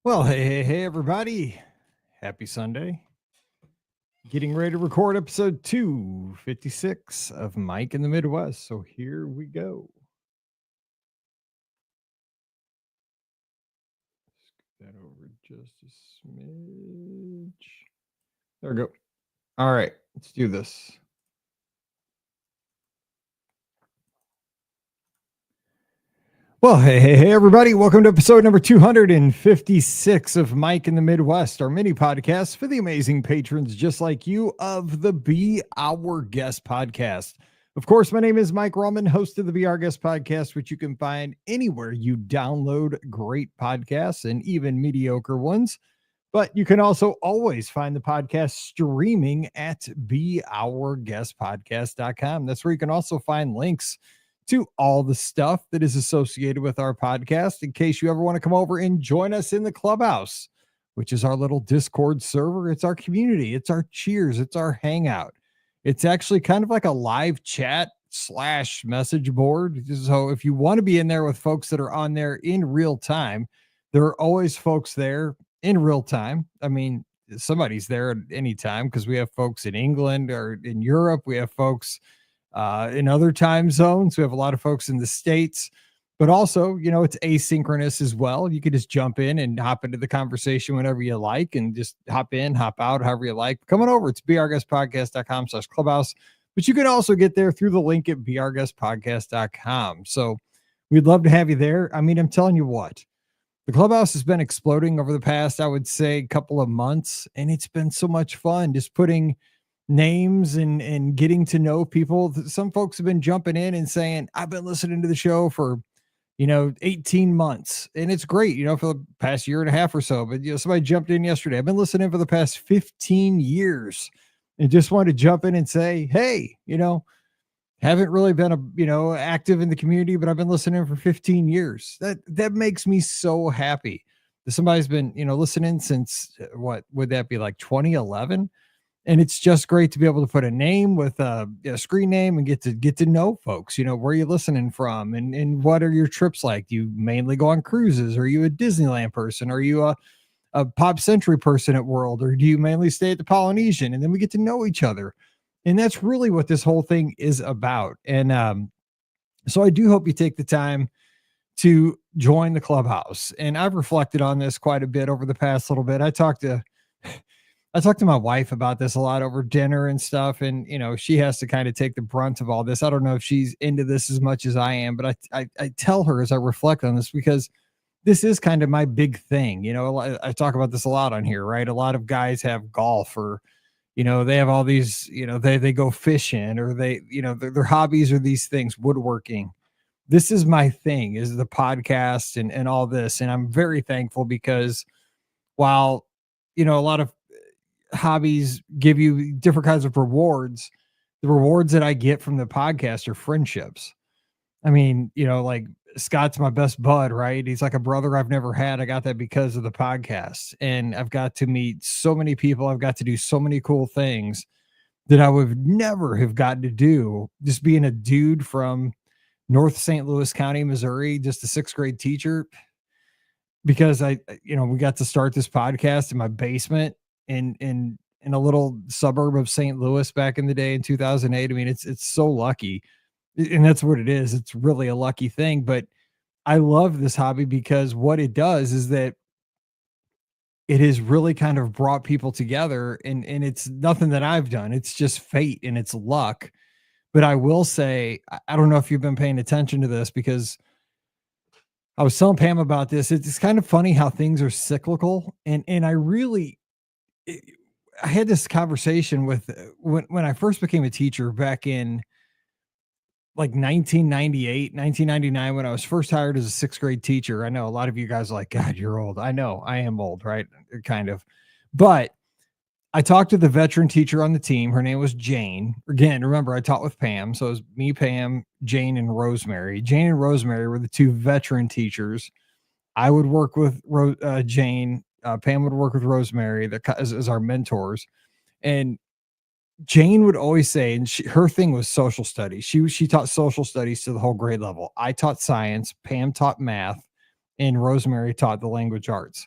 Well, hey, everybody. Happy Sunday. Getting ready to record episode 256 of Mike in the Midwest. So here we go. Scoot that over just a smidge. There we go. All right, let's do this. Well, hey, everybody. Welcome to episode number 256 of Mike in the Midwest, our mini podcast for the amazing patrons just like you of the Be Our Guest podcast. Of course, my name is Mike Rullman, host of the Be Our Guest podcast, which you can find anywhere you download great podcasts and even mediocre ones. But you can also always find the podcast streaming at beourguestpodcast.com. That's where you can also find links to all the stuff that is associated with our podcast in case you ever want to come over and join us in the clubhouse, which is our little Discord server. It's our community, it's our cheers, it's our hangout. It's actually kind of like a live chat slash message board. So if you want to be in there with folks that are on there in real time, there are always folks there in real time. I mean, somebody's there at any time because we have folks in England or in Europe. We have folks in other time zones. We have a lot of folks in the States, but also, it's asynchronous as well. You could just jump in and hop into the conversation whenever you like and just hop in, hop out, however you like. Come on over. It's beourguestpodcast.com/clubhouse, but you can also get there through the link at beourguestpodcast.com. So we'd love to have you there. I mean, I'm telling you what, the clubhouse has been exploding over the past, I would say, couple of months, and it's been so much fun just putting names and getting to know people. Some folks have been jumping in and saying, I've been listening to the show for 18 months, and it's great, for the past year and a half or so. But somebody jumped in yesterday, I've been listening for the past 15 years, and just wanted to jump in and say, hey, haven't really been active in the community, but I've been listening for 15 years. That makes me so happy that somebody's been listening since, what would that be, like 2011? And it's just great to be able to put a name with a screen name and get to know folks. Where you listening from, and what are your trips like? Do you mainly go on cruises? Are you a Disneyland person? Are you a Pop Century person at World, or do you mainly stay at the Polynesian? And then we get to know each other, and that's really what this whole thing is about. And so I do hope you take the time to join the clubhouse. And I've reflected on this quite a bit over the past little bit. I talked to my wife about this a lot over dinner and stuff. And, she has to kind of take the brunt of all this. I don't know if she's into this as much as I am, but I tell her as I reflect on this, because this is kind of my big thing. I talk about this a lot on here, right? A lot of guys have golf, or, they have all these, they go fishing, or their hobbies are these things, woodworking. This is my thing, is the podcast and all this. And I'm very thankful because while, a lot of hobbies give you different kinds of rewards, the rewards that I get from the podcast are friendships. I mean, like Scott's my best bud, right? He's like a brother I've never had. I got that because of the podcast, and I've got to meet so many people. I've got to do so many cool things that I would never have gotten to do just being a dude from North St. Louis County, Missouri, just a sixth grade teacher. Because we got to start this podcast in my basement in a little suburb of St. Louis back in the day in 2008. I mean, it's so lucky, and that's what it is. It's really a lucky thing. But I love this hobby because what it does is that it has really kind of brought people together, and it's nothing that I've done. It's just fate and it's luck. But I will say, I don't know if you've been paying attention to this, because I was telling Pam about this. It's kind of funny how things are cyclical, and I really, I had this conversation with when I first became a teacher back in like 1998, 1999, when I was first hired as a sixth grade teacher. I know a lot of you guys are like, God, you're old. I know I am old, right? Kind of. But I talked to the veteran teacher on the team. Her name was Jane. Again, remember, I taught with Pam. So it was me, Pam, Jane, and Rosemary. Jane and Rosemary were the two veteran teachers. I would work with Jane. Pam would work with Rosemary as our mentors. And Jane would always say, and her thing was social studies. She taught social studies to the whole grade level. I taught science. Pam taught math, and Rosemary taught the language arts.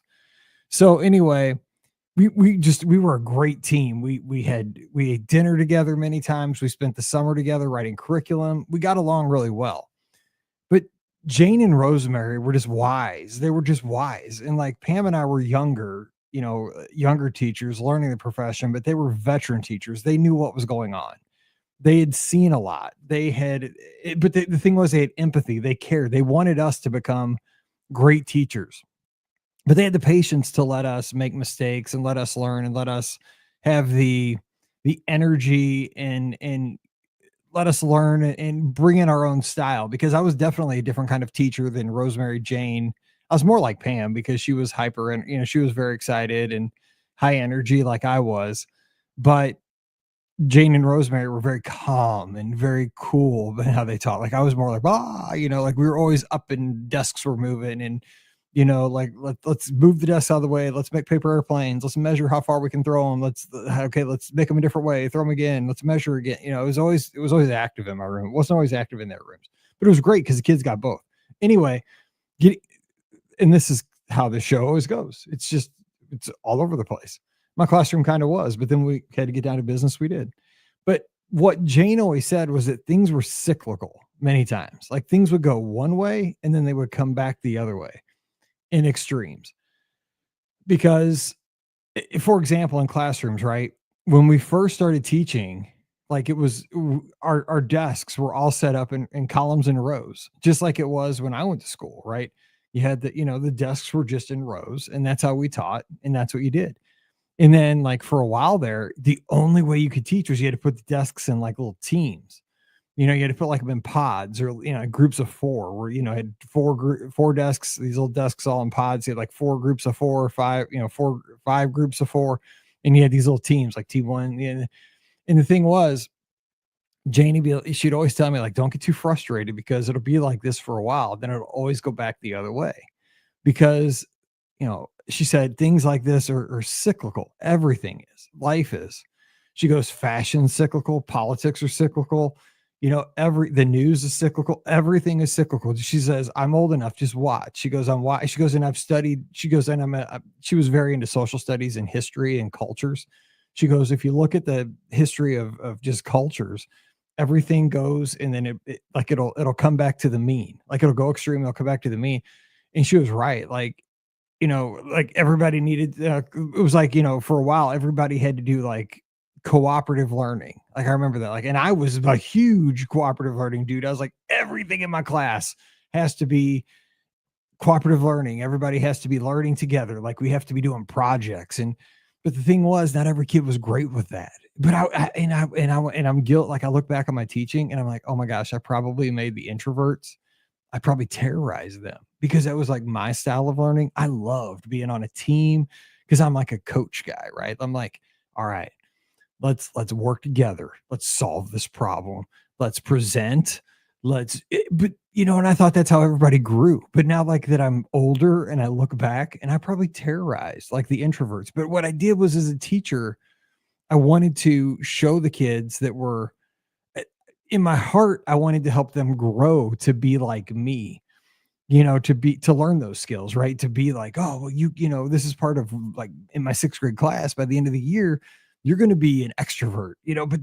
So anyway, we were a great team. We ate dinner together many times. We spent the summer together writing curriculum. We got along really well. But Jane and Rosemary were just wise. They were just wise. And like Pam and I were younger, younger teachers learning the profession, but they were veteran teachers. They knew what was going on. They had seen a lot. But the thing was, they had empathy. They cared. They wanted us to become great teachers, but they had the patience to let us make mistakes and let us learn and let us have the energy and let us learn and bring in our own style, because I was definitely a different kind of teacher than Rosemary Jane. I was more like Pam because she was hyper and she was very excited and high energy like I was. But Jane and Rosemary were very calm and very cool in how they taught. Like I was more like, like we were always up and desks were moving and, like let's move the desks out of the way. Let's make paper airplanes. Let's measure how far we can throw them. Let's make them a different way. Throw them again. Let's measure again. It was always active in my room. It wasn't always active in their rooms, but it was great because the kids got both. Anyway, get, and this is how the show always goes. It's all over the place. My classroom kind of was, but then we had to get down to business. We did. But what Jane always said was that things were cyclical many times. Like things would go one way and then they would come back the other way in extremes. Because, for example, in classrooms, right? When we first started teaching, like it was our desks were all set up in columns and rows, just like it was when I went to school, right? You had the desks were just in rows, and that's how we taught, and that's what you did. And then, like for a while there, the only way you could teach was you had to put the desks in like little teams. You had to put like them in pods or groups of four, where had four desks, these little desks all in pods. You had like four groups of four or five, five groups of four, and you had these little teams like T1. And the thing was, she'd always tell me like, don't get too frustrated because it'll be like this for a while, then it'll always go back the other way, because she said things like this are cyclical. Everything is. Life is. She goes, fashion cyclical, politics are cyclical. The news is cyclical. Everything is cyclical. She says, I'm old enough. Just watch. She goes, She goes, and I've studied. She goes, and she was very into social studies and history and cultures. She goes, if you look at the history of just cultures, everything goes, and then it'll come back to the mean. Like it'll go extreme, it'll come back to the mean. And she was right. Like everybody needed, it was like, for a while, everybody had to do like cooperative learning. Like I remember that, like, and I was a huge cooperative learning dude. I was like, everything in my class has to be cooperative learning. Everybody has to be learning together. Like we have to be doing projects. But the thing was, not every kid was great with that. But I'm guilt. Like I look back on my teaching and I'm like, oh my gosh, I probably made the introverts. I probably terrorized them because that was like my style of learning. I loved being on a team because I'm like a coach guy, right? I'm like, all right, let's work together. Let's solve this problem. Let's present. And I thought that's how everybody grew. But now like that I'm older and I look back and I probably terrorized like the introverts. But what I did was, as a teacher, I wanted to show the kids that were, in my heart, I wanted to help them grow to be like me, to learn those skills, right? To be like, oh, well, this is part of, like, in my 6th grade class, by the end of the year, you're going to be an extrovert, but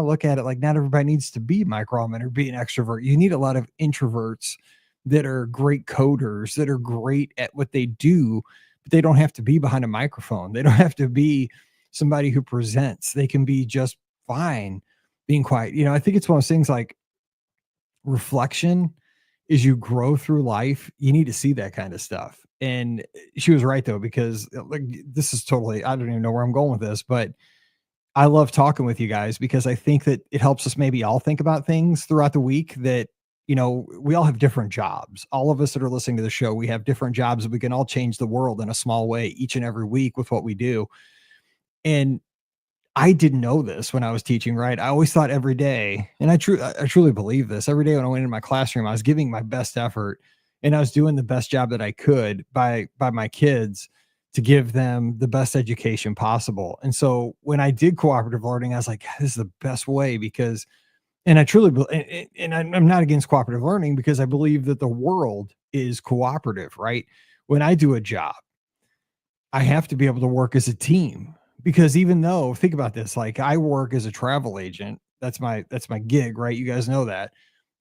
look at it, like not everybody needs to be Mike Rallman or be an extrovert. You need a lot of introverts that are great coders, that are great at what they do, but they don't have to be behind a microphone. They don't have to be somebody who presents. They can be just fine being quiet. I think it's one of those things, like reflection. As you grow through life, you need to see that kind of stuff. And she was right though, because like this is totally, I don't even know where I'm going with this, but I love talking with you guys because I think that it helps us maybe all think about things throughout the week that, we all have different jobs. All of us that are listening to the show, we have different jobs. We can all change the world in a small way each and every week with what we do. And I didn't know this when I was teaching, right? I always thought every day, and I truly believe this, every day when I went into my classroom, I was giving my best effort and I was doing the best job that I could by my kids to give them the best education possible. And so when I did cooperative learning, I was like, this is the best way, because, and I truly, and I'm not against cooperative learning, because I believe that the world is cooperative, right? When I do a job, I have to be able to work as a team, because even though, think about this, like I work as a travel agent, that's my gig, right? You guys know that.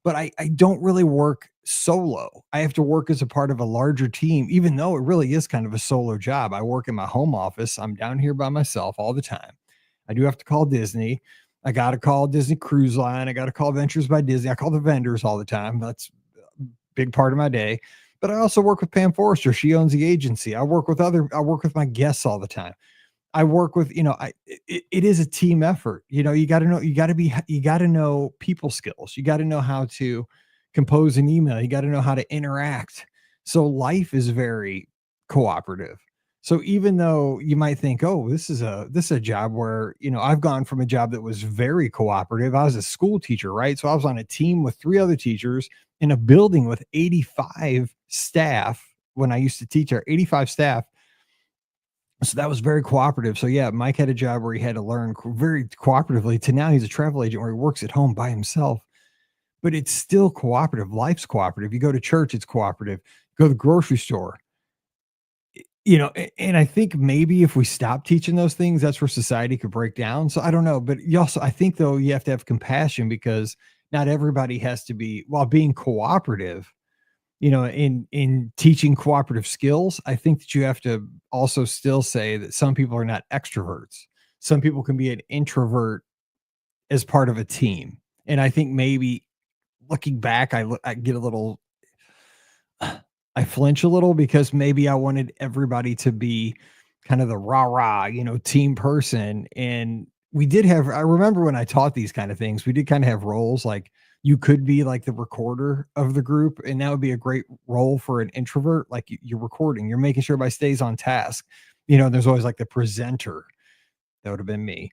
But I don't really work solo. I have to work as a part of a larger team, even though it really is kind of a solo job. I work in my home office. I'm down here by myself all the time. I do have to call Disney. I got to call Disney Cruise Line. I got to call Ventures by Disney. I call the vendors all the time. That's a big part of my day. But I also work with Pam Forrester. She owns the agency. I work with my guests all the time. I work with, it is a team effort. You got to know, you got to know people skills. You got to know how to compose an email. You got to know how to interact. So life is very cooperative. So even though you might think, oh, this is a job where, I've gone from a job that was very cooperative. I was a school teacher, right? So I was on a team with 3 other teachers in a building with 85 staff when I used to teach our 85 staff. So that was very cooperative. So yeah, Mike had a job where he had to learn very cooperatively, to now he's a travel agent where he works at home by himself, but it's still cooperative. Life's cooperative. You go to church, it's cooperative. Go to the grocery store, and I think maybe if we stop teaching those things, that's where society could break down. So I don't know, but you also, I think though, you have to have compassion, because not everybody has to be, while being cooperative, in teaching cooperative skills. I think that you have to also still say that some people are not extroverts. Some people can be an introvert as part of a team. And I think maybe looking back, I get a little, I flinch a little, because maybe I wanted everybody to be kind of the rah rah, team person. And we did have, I remember when I taught these kind of things, we did kind of have roles, like you could be like the recorder of the group. And that would be a great role for an introvert. Like you're recording, you're making sure everybody stays on task. There's always like the presenter. That would have been me.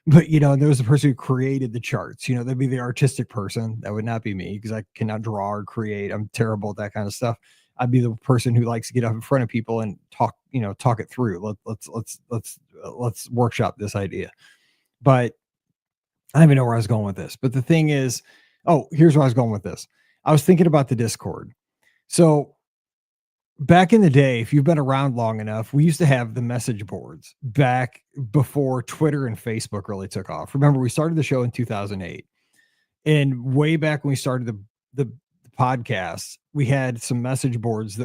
But there was the person who created the charts. That'd be the artistic person. That would not be me, because I cannot draw or create. I'm terrible at that kind of stuff. I'd be the person who likes to get up in front of people and talk it through. Let's workshop this idea. But I don't even know where I was going with this. But the thing is, oh, here's where I was going with this. I was thinking about the Discord. So back in the day, if you've been around long enough, we used to have the message boards back before Twitter and Facebook really took off. Remember, we started the show in 2008, and way back when we started the podcast, we had some message boards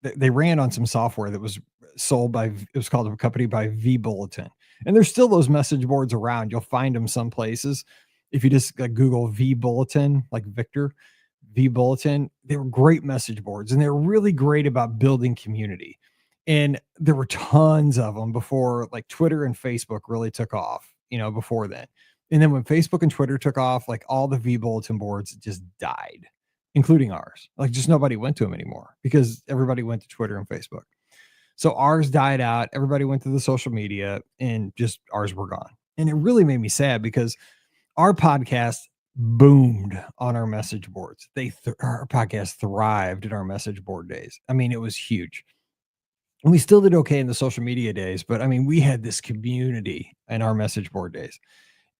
they ran on some software that was sold by, it was called a company by V Bulletin. And there's still those message boards around. You'll find them some places. If you just Google V Bulletin, like Victor, V Bulletin, they were great message boards, and they're really great about building community. And there were tons of them before like Twitter and Facebook really took off, before then. And then when Facebook and Twitter took off, like all the V Bulletin boards just died, including ours. Like just nobody went to them anymore, because everybody went to Twitter and Facebook. So ours died out. Everybody went to the social media, and just ours were gone. And it really made me sad, because our podcast boomed on our message boards. Our podcast thrived in our message board days. I mean, it was huge. And we still did okay in the social media days, but I mean, we had this community in our message board days,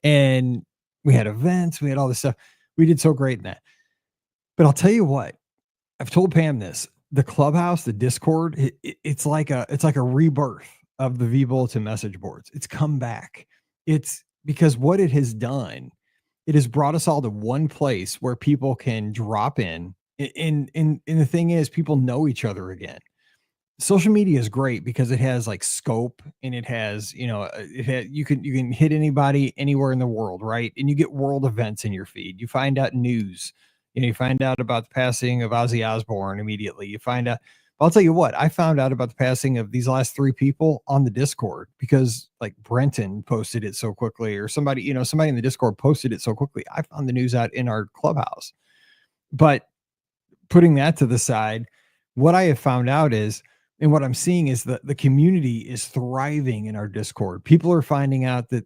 and we had events, we had all this stuff. We did so great in that. But I'll tell you what, I've told Pam this, the Clubhouse, the Discord, it's like a rebirth of the V Bulletin message boards. It's come back. It's because what it has done, it has brought us all to one place where people can drop in. And the thing is, people know each other again. Social media is great because it has like scope, and it has, you can hit anybody anywhere in the world, right? And you get world events in your feed. You find out news. You find out about the passing of Ozzy Osbourne immediately. You find out. I'll tell you what, I found out about the passing of these last 3 people on the Discord, because like Brenton posted it so quickly, or somebody in the Discord posted it so quickly. I found the news out in our Clubhouse. But putting that to the side, what I have found out is, and what I'm seeing is that the community is thriving in our Discord. People are finding out that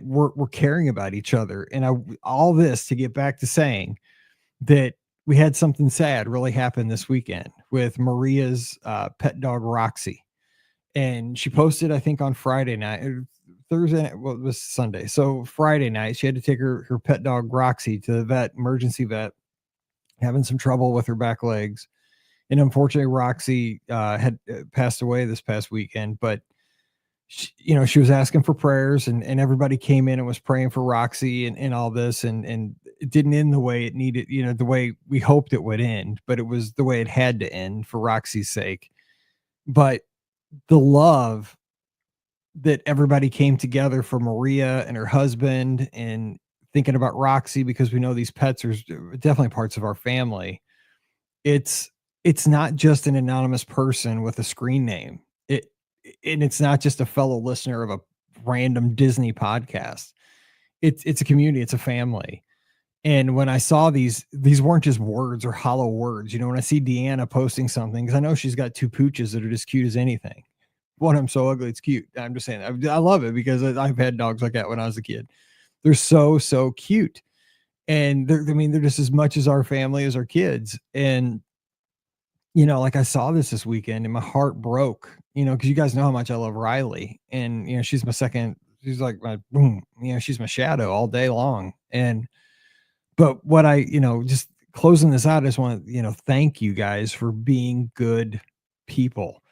we're caring about each other. And all this to get back to saying that we had something sad really happen this weekend with Maria's pet dog, Roxy. And she posted, I think on Friday night, Thursday, well, it was Sunday. So Friday night, she had to take her pet dog, Roxy, to the vet, emergency vet, having some trouble with her back legs. And unfortunately, Roxy had passed away this past weekend, but she was asking for prayers, and everybody came in and was praying for Roxy and all this, and it didn't end the way it needed, the way we hoped it would end, but it was the way it had to end for Roxy's sake. But the love that everybody came together for Maria and her husband, and thinking about Roxy, because we know these pets are definitely parts of our family. It's it's not just an anonymous person with a screen name. And it's not just a fellow listener of a random Disney podcast. It's a community, it's a family. And when I saw these weren't just words or hollow words. When I see Deanna posting something, because I know she's got two pooches that are just cute as anything. One of them so ugly it's cute. I'm just saying, I love it because I've had dogs like that when I was a kid. They're so cute, and they're just as much as our family as our kids. And like, I saw this weekend and my heart broke, because you guys know how much I love Riley, and she's like my boom, she's my shadow all day long. But what just closing this out, I just want to, thank you guys for being good people.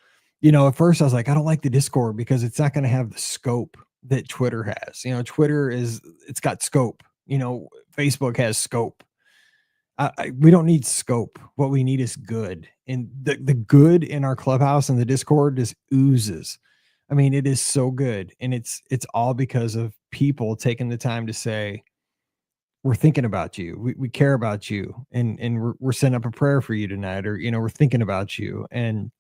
At first I was like, I don't like the Discord because it's not going to have the scope that Twitter has. Twitter it's got scope. Facebook has scope. We don't need scope. What we need is good. And the good in our clubhouse and the Discord just oozes. I mean, it is so good. And it's all because of people taking the time to say, we're thinking about you. We care about you. And we're setting up a prayer for you tonight, or, we're thinking about you, and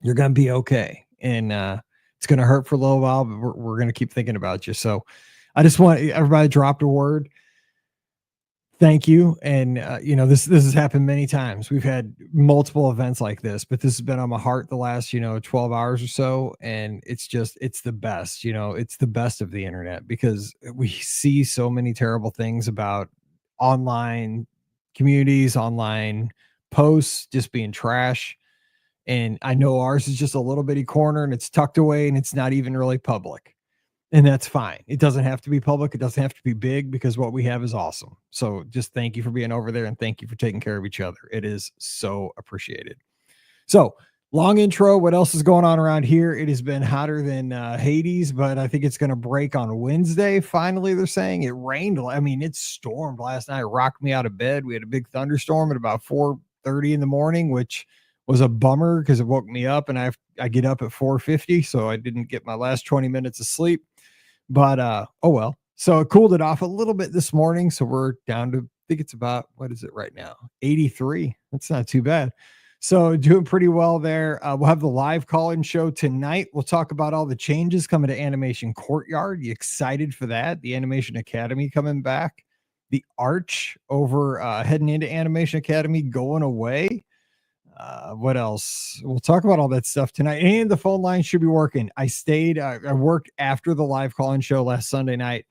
you're going to be okay. And it's going to hurt for a little while, but we're going to keep thinking about you. So I just want everybody dropped a word. Thank you. And, this has happened many times. We've had multiple events like this, but this has been on my heart the last, 12 hours or so. And it's the best, it's the best of the internet, because we see so many terrible things about online communities, online posts just being trash. And I know ours is just a little bitty corner, and it's tucked away, and it's not even really public. And that's fine. It doesn't have to be public. It doesn't have to be big, because what we have is awesome. So just thank you for being over there, and thank you for taking care of each other. It is so appreciated. So, long intro. What else is going on around here? It has been hotter than Hades, but I think it's going to break on Wednesday. Finally, they're saying it rained. I mean, it stormed last night. It rocked me out of bed. We had a big thunderstorm at about 4:30 in the morning, which was a bummer because it woke me up, and I get up at 4:50, so I didn't get my last 20 minutes of sleep. But oh well. So it cooled it off a little bit this morning. So we're down to, I think it's about, what is it right now? 83. That's not too bad. So doing pretty well there. We'll have the live call-in show tonight. We'll talk about all the changes coming to Animation Courtyard. You excited for that? The Animation Academy coming back. The Arch over heading into Animation Academy going away. What else? We'll talk about all that stuff tonight, and the phone line should be working. I worked after the live call-in show last Sunday night,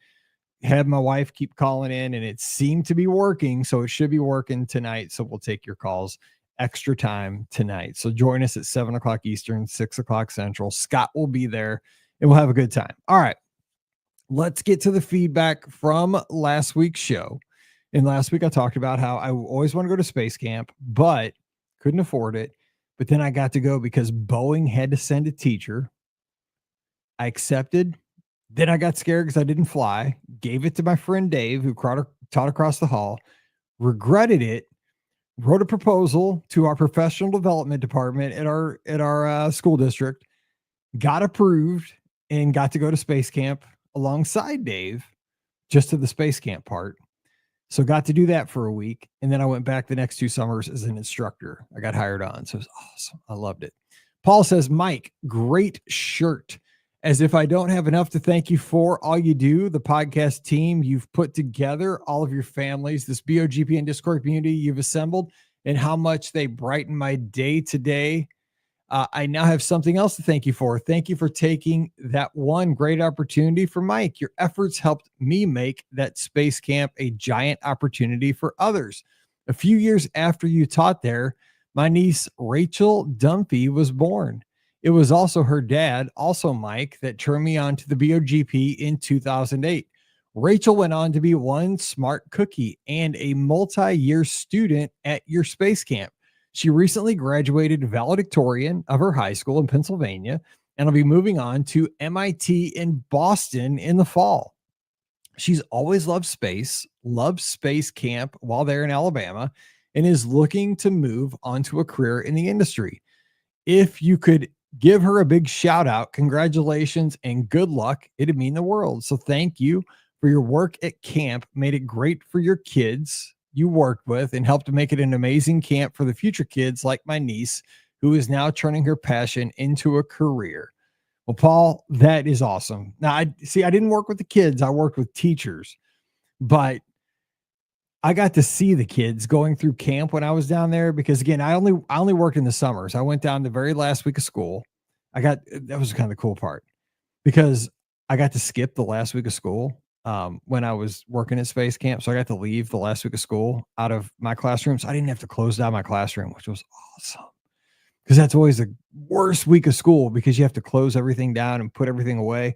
had my wife keep calling in, and it seemed to be working. So it should be working tonight. So we'll take your calls extra time tonight. So join us at 7:00 Eastern, 6:00 Central. Scott will be there, and we'll have a good time. All right. Let's get to the feedback from last week's show. And last week I talked about how I always want to go to space camp, but couldn't afford it. But then I got to go because Boeing had to send a teacher. I accepted. Then I got scared because I didn't fly. Gave it to my friend Dave, who taught across the hall. Regretted it. Wrote a proposal to our professional development department at our school district. Got approved and got to go to space camp alongside Dave, just to the space camp part. So got to do that for a week. And then I went back the next 2 summers as an instructor. I got hired on. So it was awesome. I loved it. Paul says, Mike, great shirt. As if I don't have enough to thank you for all you do, the podcast team you've put together, all of your families, this BOGP and Discord community you've assembled, and how much they brighten my day today. I now have something else to thank you for. Thank you for taking that one great opportunity for Mike. Your efforts helped me make that space camp a giant opportunity for others. A few years after you taught there, my niece, Rachel Dunphy, was born. It was also her dad, also Mike, that turned me on to the BOGP in 2008. Rachel went on to be one smart cookie and a multi-year student at your space camp. She recently graduated valedictorian of her high school in Pennsylvania and will be moving on to MIT in Boston in the fall. She's always loved space, loves space camp while they're in Alabama, and is looking to move on to a career in the industry. If you could give her a big shout out, congratulations and good luck, it'd mean the world. So thank you for your work at camp. Made it great for your kids you worked with and helped to make it an amazing camp for the future kids like my niece, who is now turning her passion into a career. Well, Paul, that is awesome. Now, I didn't work with the kids. I worked with teachers, but I got to see the kids going through camp when I was down there because again, I only worked in the summers. I went down the very last week of school. That was kind of the cool part because I got to skip the last week of school when I was working at space camp. So I got to leave the last week of school out of my classroom. So I didn't have to close down my classroom, which was awesome. Because that's always the worst week of school because you have to close everything down and put everything away.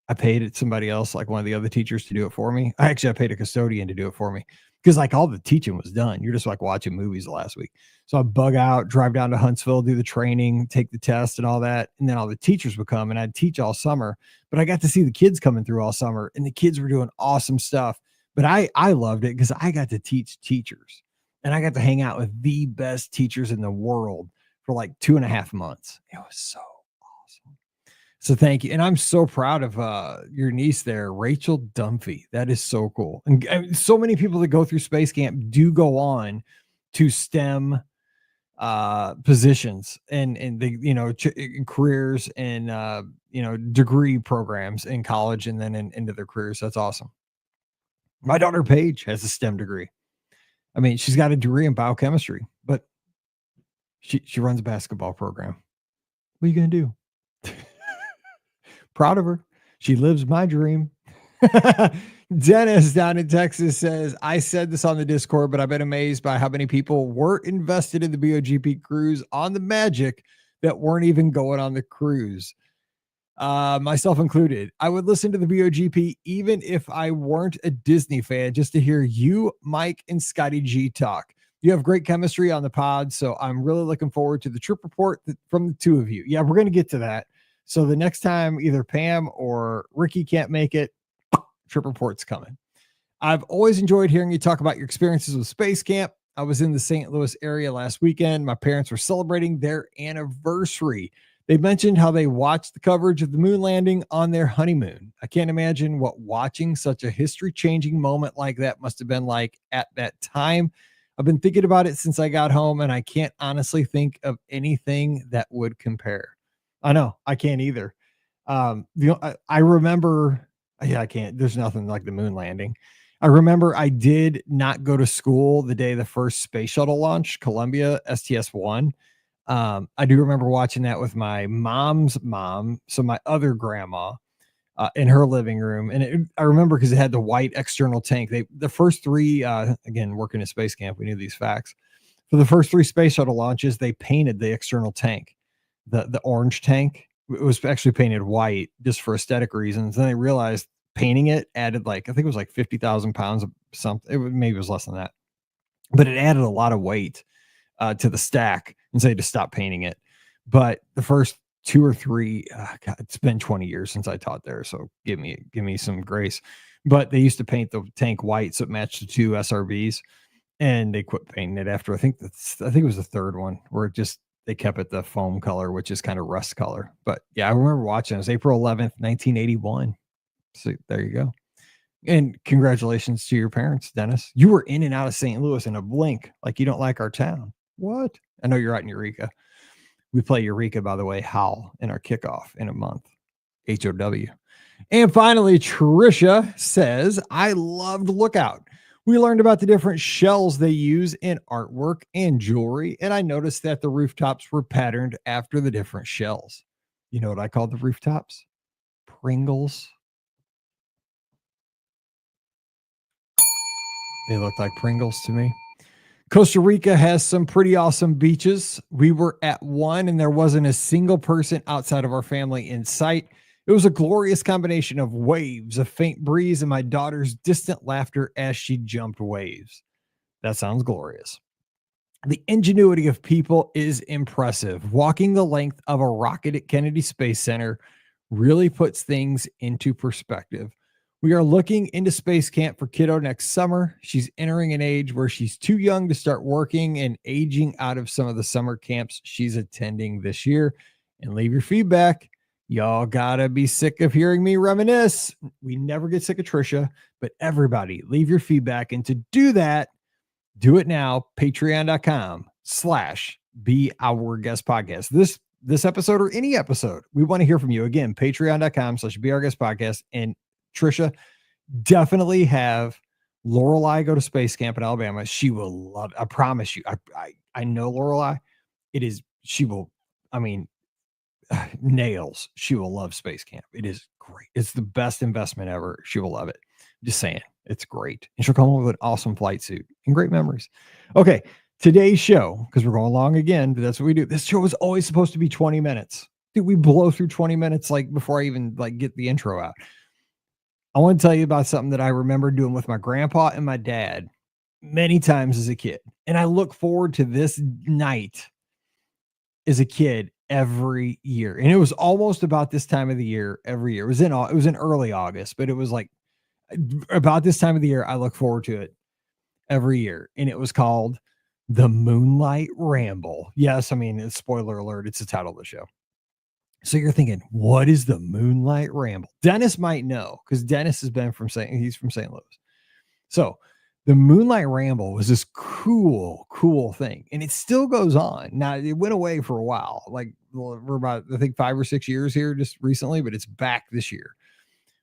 I paid somebody else, like one of the other teachers, to do it for me. I paid a custodian to do it for me because like all the teaching was done. You're just like watching movies the last week. So I bug out, drive down to Huntsville, do the training, take the test and all that. And then all the teachers would come and I'd teach all summer, but I got to see the kids coming through all summer and the kids were doing awesome stuff. But I loved it because I got to teach teachers and I got to hang out with the best teachers in the world for like 2.5 months. It was so awesome. So thank you. And I'm so proud of your niece there, Rachel Dunphy. That is so cool. And so many people that go through space camp do go on to STEM positions and the, careers and, degree programs in college and then into their careers. That's awesome. My daughter Paige has a STEM degree. I mean, she's got a degree in biochemistry, but she runs a basketball program. What are you going to do? Proud of her. She lives my dream. Dennis down in Texas says, I said this on the Discord, but I've been amazed by how many people were invested in the BOGP cruise on the Magic that weren't even going on the cruise. Myself included. I would listen to the BOGP even if I weren't a Disney fan, just to hear you, Mike, and Scotty G talk. You have great chemistry on the pod, so I'm really looking forward to the trip report from the two of you. Yeah, we're going to get to that. So the next time either Pam or Ricky can't make it, trip report's coming. I've always enjoyed hearing you talk about your experiences with space camp. I was in the St. Louis area last weekend. My parents were celebrating their anniversary. They mentioned how they watched the coverage of the moon landing on their honeymoon. I can't imagine what watching such a history-changing moment like that must have been like at that time. I've been thinking about it since I got home, and I can't honestly think of anything that would compare. I know I can't either. I remember, I can't, there's nothing like the moon landing. I remember I did not go to school the day the first space shuttle launched, Columbia STS-1. I do remember watching that with my mom's mom. So my other grandma, in her living room. And I remember because it had the white external tank. The first three, again, working at space camp, we knew these facts. For the first 3 space shuttle launches, they painted the external tank, the orange tank. It was actually painted white just for aesthetic reasons. Then they realized painting it added I think it was 50,000 pounds of something. Maybe it was less than that, but it added a lot of weight to the stack and say to stop painting it. But the first 2 or 3, God, it's been 20 years since I taught there, so give me some grace. But they used to paint the tank white so it matched the 2 SRBs, and they quit painting it after I think it was the third one where they kept it the foam color, which is kind of rust color. But yeah, I remember watching. It was April 11th, 1981. So there you go. And congratulations to your parents, Dennis. You were in and out of St. Louis in a blink, like you don't like our town. What? I know you're out in Eureka. We play Eureka, by the way, Howl in our kickoff in a month. HOW. And finally, Trisha says, I loved Lookout. We learned about the different shells they use in artwork and jewelry, and I noticed that the rooftops were patterned after the different shells. You know what I called the rooftops? Pringles. They look like Pringles to me. Costa Rica has some pretty awesome beaches. We were at one and there wasn't a single person outside of our family in sight. It was a glorious combination of waves, a faint breeze, and my daughter's distant laughter as she jumped waves. That sounds glorious. The ingenuity of people is impressive. Walking the length of a rocket at Kennedy Space Center really puts things into perspective. We are looking into space camp for kiddo next summer. She's entering an age where she's too young to start working and aging out of some of the summer camps she's attending this year. And leave your feedback. Y'all gotta be sick of hearing me reminisce. We never get sick of Trisha, but everybody leave your feedback. And to do that, do it now. Patreon.com/Be Our Guest Podcast. This episode or any episode, we want to hear from you. Again, Patreon.com/Be Our Guest Podcast. And Trisha, definitely have Lorelai go to space camp in Alabama. She will love it. I promise you. I know Lorelai. She will, I mean, nails. She will love space camp. It is great. It's the best investment ever. She will love it. Just saying. It's great. And she'll come home with an awesome flight suit and great memories. Okay. Today's show, because we're going long again, but that's what we do. This show was always supposed to be 20 minutes. Dude, we blow through 20 minutes like before I even like get the intro out. I want to tell you about something that I remember doing with my grandpa and my dad many times as a kid. And I look forward to this night as a kid every year. And it was almost about this time of the year every year. It was in early August, but it was like about this time of the year. I look forward to it every year. And it was called the Moonlight Ramble. Yes. I mean, it's spoiler alert. It's the title of the show. So you're thinking, what is the Moonlight Ramble? Dennis might know because Dennis has been he's from St. Louis. So the Moonlight Ramble was this cool thing. And it still goes on. Now it went away for a while, like for about, I think 5 or 6 years here just recently, but it's back this year.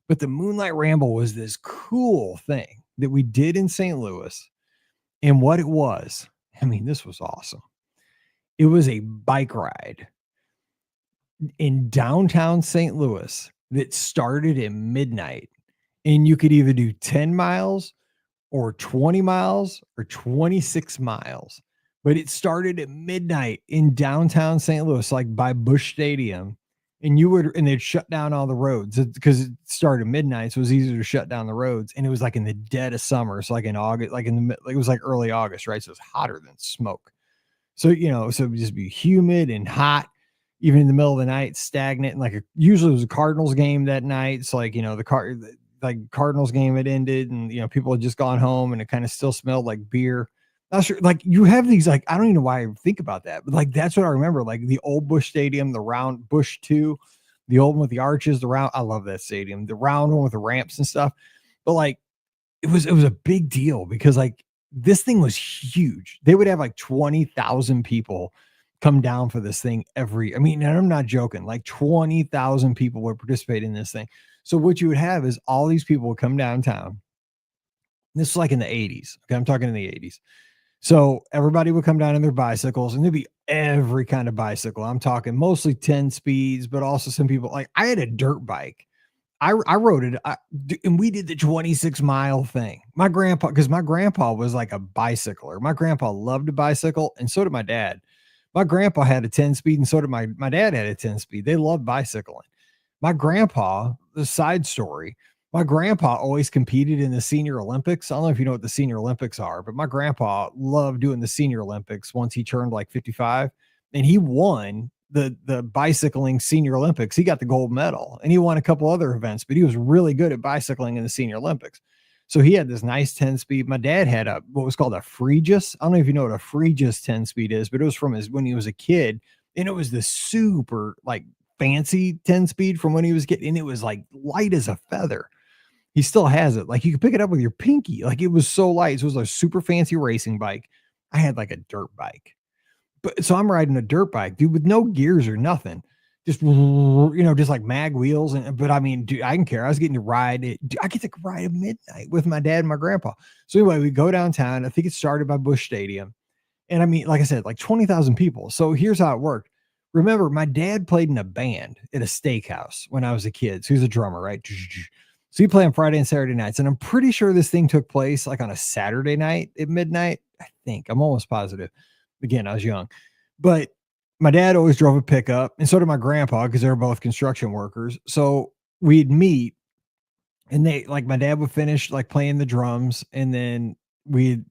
But the Moonlight Ramble was this cool thing that we did in St. Louis. And what it was, I mean, this was awesome. It was a bike ride in downtown St. Louis that started at midnight. And you could either do 10 miles or 20 miles or 26 miles. But it started at midnight in downtown St. Louis, like by Busch Stadium. And they'd shut down all the roads because it started midnight. So it was easier to shut down the roads. And it was like in the dead of summer. So like in August, it was like early August, right? So it's hotter than smoke. So, so it would just be humid and hot, even in the middle of the night, stagnant. And usually it was a Cardinals game that night. So the Cardinals game had ended and, people had just gone home and it kind of still smelled like beer. Not sure, you have these, I don't even know why I think about that, but that's what I remember. Like the old Busch Stadium, the round Busch 2, the old one with the arches, the round. I love that stadium, the round one with the ramps and stuff. But it was a big deal because this thing was huge. They would have 20,000 people come down for this thing and I'm not joking, 20,000 people would participate in this thing. So what you would have is all these people would come downtown. This is in the 80s. Okay. I'm talking in the 80s. So everybody would come down in their bicycles and there'd be every kind of bicycle. I'm talking mostly 10 speeds, but also some people I had a dirt bike. I rode it and we did the 26-mile thing. Because my grandpa was like a bicycler. My grandpa loved to bicycle and so did my dad. My grandpa had a 10 speed and so did my dad had a 10 speed. They loved bicycling. My grandpa, the side story, my grandpa always competed in the Senior Olympics. I don't know if you know what the Senior Olympics are, but my grandpa loved doing the Senior Olympics once he turned 55 and he won the bicycling Senior Olympics. He got the gold medal and he won a couple other events, but he was really good at bicycling in the Senior Olympics. So he had this nice 10 speed. My dad had what was called a Frejus. I don't know if you know what a Frejus 10 speed is, but it was from when he was a kid and it was this super fancy 10 speed from when he was getting, and it was light as a feather. He still has it. You could pick it up with your pinky. It was so light. So it was a super fancy racing bike. I had a dirt bike, but so I'm riding a dirt bike, dude, with no gears or nothing. Just, just mag wheels. But I mean, dude, I didn't care. I was getting to ride it. I get to ride at midnight with my dad and my grandpa. So anyway, we go downtown. I think it started by Busch Stadium. And I mean, like I said, 20,000 people. So here's how it worked. Remember, my dad played in a band at a steakhouse when I was a kid. So he was a drummer, right? So he played on Friday and Saturday nights. And I'm pretty sure this thing took place on a Saturday night at midnight. I think. I'm almost positive. Again, I was young. But my dad always drove a pickup. And so did my grandpa because they were both construction workers. So we'd meet. And they my dad would finish playing the drums. And then we'd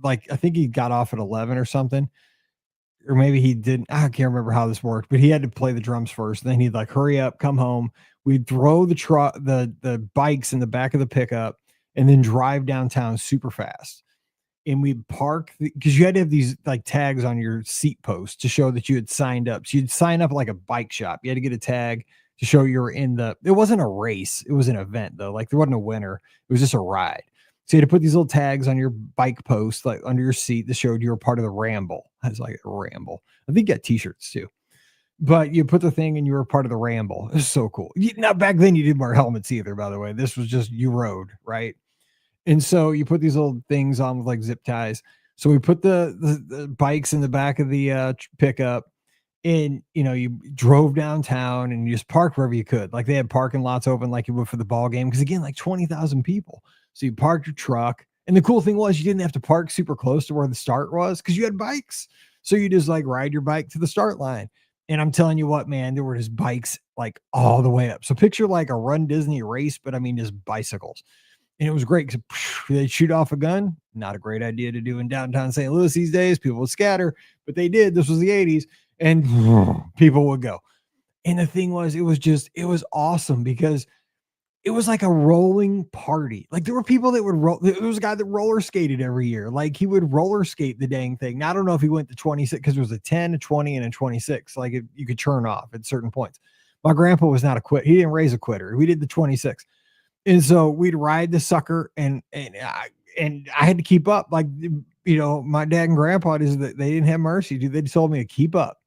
like, I think he got off at 11 or something, or maybe he didn't. I can't remember how this worked, but he had to play the drums first. Then he'd like hurry up, come home. We'd throw the bikes in the back of the pickup and then drive downtown super fast. And we'd park because you had to have these like tags on your seat post to show that you had signed up. So you'd sign up like a bike shop. You had to get a tag to show you were in it wasn't a race, it was an event though. Like there wasn't a winner, it was just a ride. So you had to put these little tags on your bike post, like under your seat, that showed you were part of the ramble. I was like, a ramble. I think you got t-shirts too. But you put the thing and you were part of the ramble. It was so cool. Now back then you didn't wear helmets either, by the way. This was just you rode, right? And so you put these little things on with like zip ties. So we put the bikes in the back of the pickup, and you drove downtown and you just parked wherever you could. Like they had parking lots open like you would for the ball game. Because again, like 20,000 people. So you parked your truck. And the cool thing was you didn't have to park super close to where the start was because you had bikes. So you just like ride your bike to the start line. And I'm telling you what, man, there were just bikes like all the way up. So picture like a Run Disney race, but I mean just bicycles. And it was great because they'd shoot off a gun. Not a great idea to do in downtown St. Louis these days. People would scatter, but they did. This was the 80s, and people would go. And the thing was, it was awesome because it was like a rolling party. Like there were people that would roll. There was a guy that roller skated every year. Like he would roller skate the dang thing. Now, I don't know if he went to 26 because it was a 10, a 20, and a 26. Like you could turn off at certain points. My grandpa was not a quit. He didn't raise a quitter. We did the 26. And so we'd ride the sucker, and I had to keep up. Like, my dad and grandpa they didn't have mercy, dude. They told me to keep up.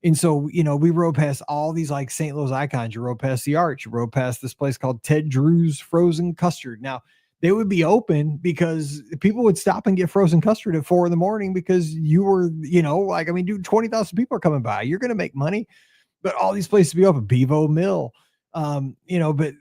And so, we rode past all these like St. Louis icons. You rode past the Arch, you rode past this place called Ted Drew's Frozen Custard. Now they would be open because people would stop and get frozen custard at 4 a.m. because you were, like, I mean, dude, 20,000 people are coming by. You're going to make money, but all these places be open. Bevo Mill, but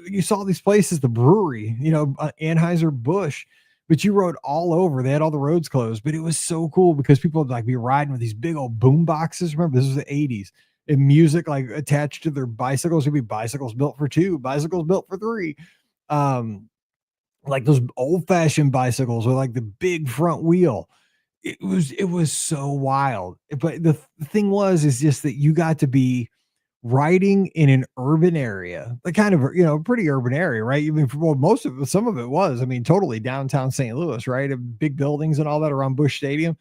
you saw these places, the brewery, Anheuser-Busch, but you rode all over. They had all the roads closed, but it was so cool because people would like be riding with these big old boom boxes. Remember, this was the 80s, and music like attached to their bicycles. Would be bicycles built for 2, bicycles built for 3. Like those old fashioned bicycles with like the big front wheel. It was so wild. But the thing is just that you got to be riding in an urban area, like kind of, pretty urban area, right? I mean, some of it was, I mean, totally downtown St. Louis, right? Big buildings and all that around Busch Stadium.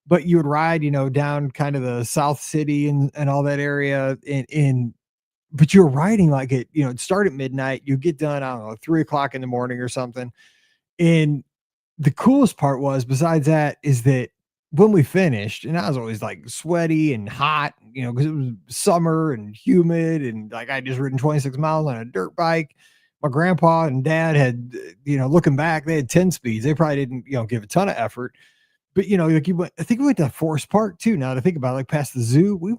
But you would ride, down kind of the South City and all that area but you're riding like it start at midnight, you get done, I don't know, 3 o'clock in the morning or something. And the coolest part was, besides that, is that when we finished, and I was always like sweaty and hot, because it was summer and humid, and like I just ridden 26 miles on a dirt bike. My grandpa and dad had, looking back, they had 10 speeds. They probably didn't, give a ton of effort, but like I think we went to Forest Park too. Now to think about it, like past the zoo, we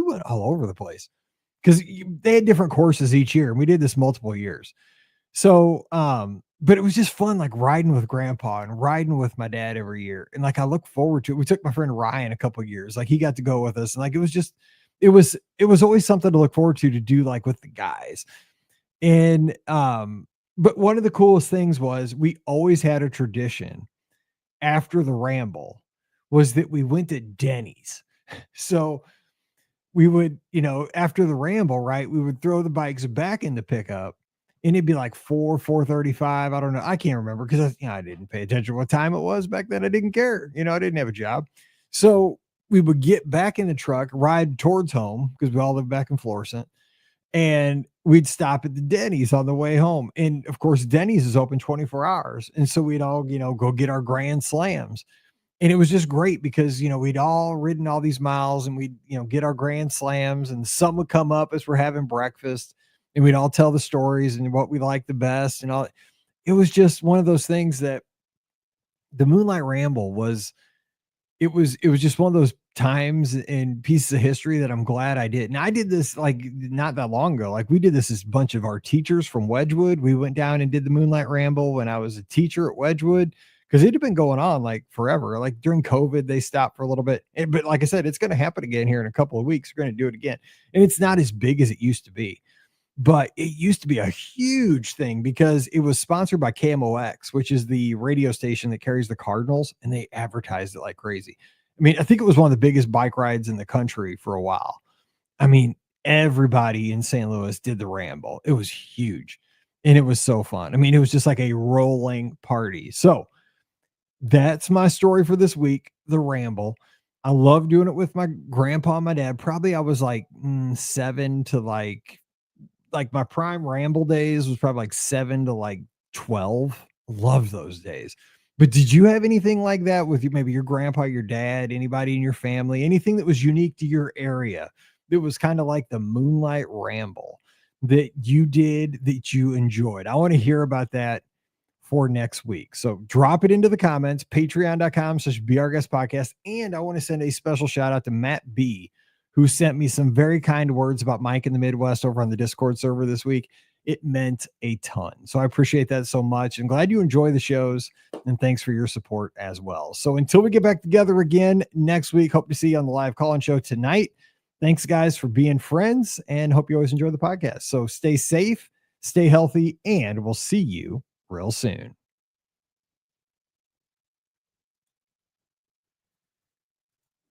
went all over the place because they had different courses each year, and we did this multiple years. So, but it was just fun, like riding with grandpa and riding with my dad every year. And like, I look forward to it. We took my friend Ryan a couple of years, like he got to go with us. And like, it was always something to look forward to do like with the guys. And, but one of the coolest things was we always had a tradition after the ramble was that we went to Denny's. So we would, after the ramble, right, we would throw the bikes back in the pickup. And it'd be like 4:35. I don't know. I can't remember because I didn't pay attention to what time it was back then. I didn't care. I didn't have a job. So we would get back in the truck, ride towards home because we all lived back in Florissant. And we'd stop at the Denny's on the way home. And of course, Denny's is open 24 hours. And so we'd all, go get our grand slams. And it was just great because, we'd all ridden all these miles and we'd, get our grand slams, and some would come up as we're having breakfast. And we'd all tell the stories and what we liked the best and all. It was just one of those things that the Moonlight Ramble was. It was just one of those times and pieces of history that I'm glad I did. And I did this like not that long ago. Like we did this as a bunch of our teachers from Wedgwood. We went down and did the Moonlight Ramble when I was a teacher at Wedgwood, because it had been going on like forever. Like during COVID, they stopped for a little bit. But like I said, it's going to happen again here in a couple of weeks. We're going to do it again. And it's not as big as it used to be. but it used to be a huge thing because it was sponsored by KMOX, which is the radio station that carries the Cardinals, and they advertised it like crazy. I mean, I think it was one of the biggest bike rides in the country for a while. I mean, everybody in St. Louis did the Ramble. It was huge and it was so fun. I mean, it was just like a rolling party. So that's my story for this week, the Ramble. I love doing it with my grandpa and my dad. Probably I was like 7 to like my prime ramble days was probably like 7 to like 12. Love those days. But did you have anything like that with you, maybe your grandpa, your dad, anybody in your family, anything that was unique to your area that was kind of like the Moonlight Ramble that you did that you enjoyed? I want to hear about that for next week. So drop it into the comments, patreon.com/BRGuest podcast. And I want to send a special shout out to Matt B, who sent me some very kind words about Mike in the Midwest over on the Discord server this week. It meant a ton. So I appreciate that so much. I'm glad you enjoy the shows, and thanks for your support as well. So until we get back together again next week, hope to see you on the live call-in show tonight. Thanks, guys, for being friends, and hope you always enjoy the podcast. So stay safe, stay healthy, and we'll see you real soon.